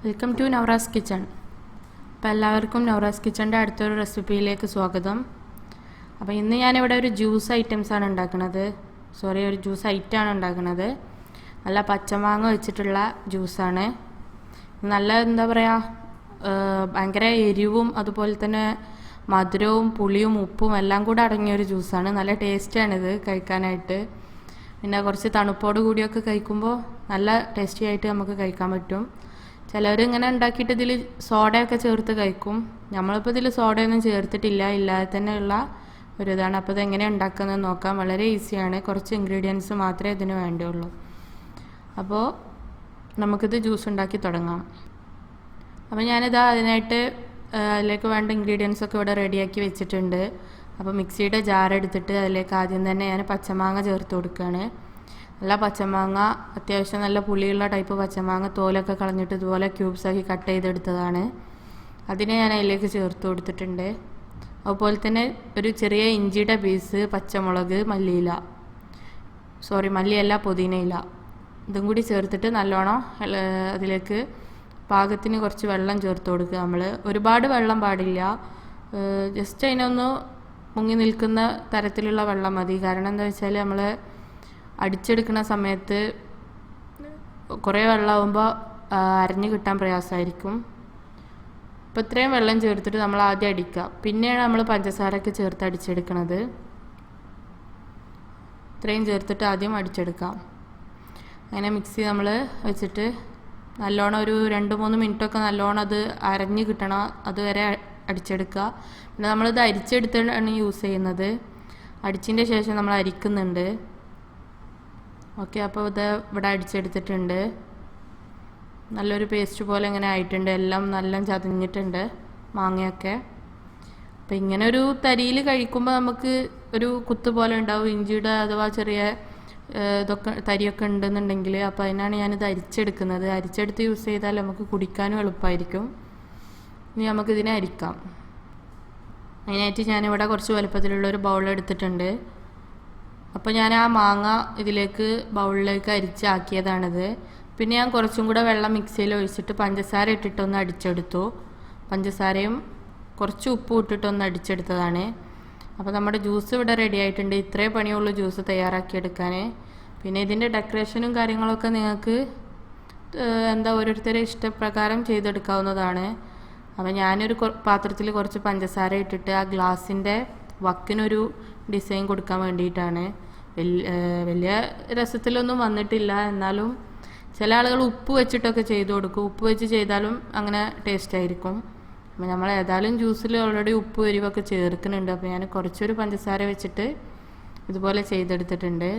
Welcome to Navaras kitchen. അപ്പോൾ എല്ലാവർക്കും നവറാസ് കിച്ചൻ്റെ അടുത്തൊരു റെസിപ്പിയിലേക്ക് സ്വാഗതം. അപ്പോൾ ഇന്ന് ഞാനിവിടെ ഒരു ജ്യൂസ് ഐറ്റംസാണ് ഉണ്ടാക്കുന്നത്. ഒരു ജ്യൂസ് ഐറ്റമാണ് ഉണ്ടാക്കുന്നത്. നല്ല പച്ചമാങ്ങ വെച്ചിട്ടുള്ള ജ്യൂസാണ്. നല്ല എന്താ പറയുക, ഭയങ്കര എരിവും അതുപോലെ തന്നെ മധുരവും പുളിയും ഉപ്പും എല്ലാം കൂടെ അടങ്ങിയൊരു ജ്യൂസാണ്. നല്ല ടേസ്റ്റാണിത് കഴിക്കാനായിട്ട്. പിന്നെ കുറച്ച് തണുപ്പോട് കൂടിയൊക്കെ കഴിക്കുമ്പോൾ നല്ല ടേസ്റ്റി ആയിട്ട് നമുക്ക് കഴിക്കാൻ പറ്റും. ചിലർ ഇങ്ങനെ ഉണ്ടാക്കിയിട്ട് ഇതിൽ സോഡയൊക്കെ ചേർത്ത് കഴിക്കും. നമ്മളിപ്പോൾ ഇതിൽ സോഡയൊന്നും ചേർത്തിട്ടില്ല, ഇല്ലാതെ തന്നെയുള്ള ഒരു ഇതാണ്. അപ്പോൾ ഇതെങ്ങനെയാണ് ഉണ്ടാക്കുന്നത് നോക്കാം. വളരെ ഈസിയാണ്. കുറച്ച് ഇൻഗ്രീഡിയൻസ് മാത്രമേ ഇതിന് വേണ്ടിയുള്ളൂ. അപ്പോൾ നമുക്കിത് ജ്യൂസ് ഉണ്ടാക്കി തുടങ്ങാം. അപ്പോൾ ഞാനിതാ അതിനായിട്ട് അതിലേക്ക് വേണ്ട ഇൻഗ്രീഡിയൻസൊക്കെ ഇവിടെ റെഡിയാക്കി വെച്ചിട്ടുണ്ട്. അപ്പോൾ മിക്സിയുടെ ജാർ എടുത്തിട്ട് അതിലേക്ക് ആദ്യം തന്നെ ഞാൻ പച്ചമാങ്ങ ചേർത്ത് കൊടുക്കുകയാണ്. നല്ല പച്ചമാങ്ങ, അത്യാവശ്യം നല്ല പുളിയുള്ള ടൈപ്പ് പച്ചമാങ്ങ, തോലൊക്കെ കളഞ്ഞിട്ട് ഇതുപോലെ ക്യൂബ്സാക്കി കട്ട് ചെയ്തെടുത്തതാണ്. അതിനെ ഞാൻ അതിലേക്ക് ചേർത്ത് കൊടുത്തിട്ടുണ്ട്. അതുപോലെ തന്നെ ഒരു ചെറിയ ഇഞ്ചിയുടെ പീസ്, പച്ചമുളക്, മല്ലിയല്ല പുതിനയില, ഇതും കൂടി ചേർത്തിട്ട് നല്ലോണം അതിലേക്ക് പാകത്തിന് കുറച്ച് വെള്ളം ചേർത്ത് കൊടുക്കുക. നമ്മൾ ഒരുപാട് വെള്ളം പാടില്ല, ജസ്റ്റ് അതിനൊന്ന് മുങ്ങി നിൽക്കുന്ന തരത്തിലുള്ള വെള്ളം മതി. കാരണം എന്താ വെച്ചാൽ നമ്മൾ അടിച്ചെടുക്കുന്ന സമയത്ത് കുറേ വെള്ളമാകുമ്പോൾ അരഞ്ഞു കിട്ടാൻ പ്രയാസമായിരിക്കും. അപ്പോൾ ഇത്രയും വെള്ളം ചേർത്തിട്ട് നമ്മൾ ആദ്യം അടിക്കുക. പിന്നെയാണ് നമ്മൾ പഞ്ചസാരയൊക്കെ ചേർത്ത് അടിച്ചെടുക്കുന്നത്. ഇത്രയും ചേർത്തിട്ട് ആദ്യം അടിച്ചെടുക്കാം. അങ്ങനെ മിക്സി നമ്മൾ വെച്ചിട്ട് നല്ലോണം ഒരു 2-3 മിനിറ്റൊക്കെ നല്ലോണം അത് അരഞ്ഞ് കിട്ടണം, അതുവരെ അടിച്ചെടുക്കുക. പിന്നെ നമ്മളിത് അരിച്ചെടുത്തിട്ടാണ് യൂസ് ചെയ്യുന്നത്. അടിച്ചതിൻ്റെ ശേഷം നമ്മൾ അരിക്കുന്നുണ്ട്. ഓക്കെ, അപ്പോൾ ഇത് ഇവിടെ അടിച്ചെടുത്തിട്ടുണ്ട്. നല്ലൊരു പേസ്റ്റ് പോലെ ഇങ്ങനെ ആയിട്ടുണ്ട്. എല്ലാം നല്ല ചതഞ്ഞിട്ടുണ്ട് മാങ്ങയൊക്കെ. അപ്പോൾ ഇങ്ങനെ ഒരു തരിയിൽ കഴിക്കുമ്പോൾ നമുക്ക് ഒരു കുത്ത് പോലെ ഉണ്ടാവും, ഇഞ്ചിയുടെ അഥവാ ചെറിയ ഇതൊക്കെ തരിയൊക്കെ ഉണ്ടെന്നുണ്ടെങ്കിൽ. അപ്പോൾ അതിനാണ് ഞാനിത് അരിച്ചെടുക്കുന്നത്. അരിച്ചെടുത്ത് യൂസ് ചെയ്താൽ നമുക്ക് കുടിക്കാനും എളുപ്പമായിരിക്കും. ഇനി നമുക്കിതിനെ അരിക്കാം. അതിനായിട്ട് ഞാനിവിടെ കുറച്ച് വലുപ്പത്തിലുള്ളൊരു ബൗൾ എടുത്തിട്ടുണ്ട്. അപ്പോൾ ഞാൻ ആ മാങ്ങ ഇതിലേക്ക് ബൗളിലേക്ക് അരിച്ചാക്കിയതാണിത്. പിന്നെ ഞാൻ കുറച്ചും കൂടെ വെള്ളം മിക്സിയിൽ ഒഴിച്ചിട്ട് പഞ്ചസാര ഇട്ടിട്ടൊന്ന് അടിച്ചെടുത്തു. പഞ്ചസാരയും കുറച്ച് ഉപ്പും ഇട്ടിട്ടൊന്ന് അടിച്ചെടുത്തതാണ്. അപ്പോൾ നമ്മുടെ ജ്യൂസ് ഇവിടെ റെഡി ആയിട്ടുണ്ട്. ഇത്രേ പണിയുള്ളൂ ജ്യൂസ് തയ്യാറാക്കിയെടുക്കാൻ. പിന്നെ ഇതിൻ്റെ ഡെക്കറേഷനും കാര്യങ്ങളൊക്കെ നിങ്ങൾക്ക് ഓരോരുത്തരുടെ ഇഷ്ടപ്രകാരം ചെയ്തെടുക്കാവുന്നതാണ്. അപ്പോൾ ഞാനൊരു പാത്രത്തിൽ കുറച്ച് പഞ്ചസാര ഇട്ടിട്ട് ആ ഗ്ലാസിൻ്റെ വക്കിനൊരു ഡിസൈൻ കൊടുക്കാൻ വേണ്ടിയിട്ടാണ്. വലിയ രസത്തിലൊന്നും വന്നിട്ടില്ല, എന്നാലും ചില ആളുകൾ ഉപ്പ് വെച്ചിട്ടൊക്കെ ചെയ്ത് കൊടുക്കും. ഉപ്പ് വെച്ച് ചെയ്താലും അങ്ങനെ ടേസ്റ്റ് ആയിരിക്കും. അപ്പോൾ നമ്മൾ ഏതായാലും ജ്യൂസിൽ ഓൾറെഡി ഉപ്പ് എരിവൊക്കെ ചേർക്കുന്നുണ്ട്. അപ്പോൾ ഞാൻ കുറച്ചൊരു പഞ്ചസാര വെച്ചിട്ട് ഇതുപോലെ ചെയ്തെടുത്തിട്ടുണ്ട്.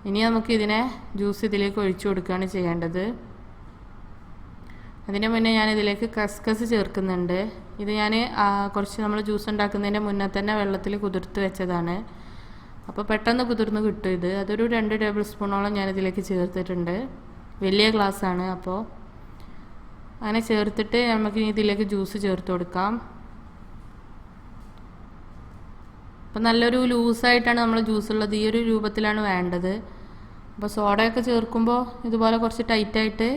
ഇനി നമുക്ക് ഇതിനെ ജ്യൂസ് ഇതിലേക്ക് ഒഴിച്ചു കൊടുക്കുകയാണ് ചെയ്യേണ്ടത്. അതിന് മുന്നേ ഞാൻ ഇതിലേക്ക് കസ്കസ് ചേർക്കുന്നുണ്ട്. ഇത് ഞാൻ കുറച്ച് നമ്മൾ ജ്യൂസ് ഉണ്ടാക്കുന്നതിൻ്റെ മുന്നേ തന്നെ വെള്ളത്തിൽ കുതിർത്ത് വെച്ചതാണ്. അപ്പോൾ പെട്ടെന്ന് കുതിർന്ന് കിട്ടും ഇത്. അതൊരു 2 ടേബിൾ സ്പൂണോളം ഞാനിതിലേക്ക് ചേർത്തിട്ടുണ്ട്. വലിയ ഗ്ലാസ്സാണ്. അപ്പോൾ അങ്ങനെ ചേർത്തിട്ട് നമുക്ക് ഇതിലേക്ക് ജ്യൂസ് ചേർത്ത് കൊടുക്കാം. അപ്പോൾ നല്ലൊരു ലൂസായിട്ടാണ് നമ്മൾ ജ്യൂസ് ഉള്ളത്. ഈ ഒരു രൂപത്തിലാണ് വേണ്ടത്. അപ്പോൾ സോഡയൊക്കെ ചേർക്കുമ്പോൾ ഇതുപോലെ കുറച്ച് ടൈറ്റായിട്ട്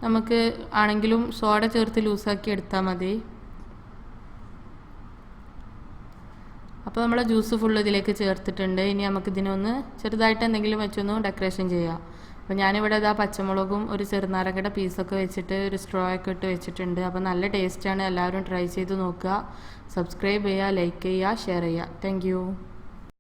നമുക്ക് ആണെങ്കിലും സോഡ ചേർത്ത് ലൂസാക്കി എടുത്താൽ മതി. അപ്പോൾ നമ്മൾ ജ്യൂസ് ഫുള്ള് ഇതിലേക്ക് ചേർത്തിട്ടുണ്ട്. ഇനി നമുക്കിതിനൊന്ന് ചെറുതായിട്ട് എന്തെങ്കിലും വെച്ചൊന്ന് ഡെക്കറേഷൻ ചെയ്യാം. അപ്പോൾ ഞാനിവിടെ പച്ചമുളകും ഒരു ചെറുനാരങ്ങയുടെ പീസൊക്കെ വെച്ചിട്ട് ഒരു സ്ട്രോ ഒക്കെ ഇട്ട് വെച്ചിട്ടുണ്ട്. അപ്പോൾ നല്ല ടേസ്റ്റാണ്. എല്ലാവരും ട്രൈ ചെയ്ത് നോക്കുക. സബ്സ്ക്രൈബ് ചെയ്യുക, ലൈക്ക് ചെയ്യുക, ഷെയർ ചെയ്യുക. താങ്ക്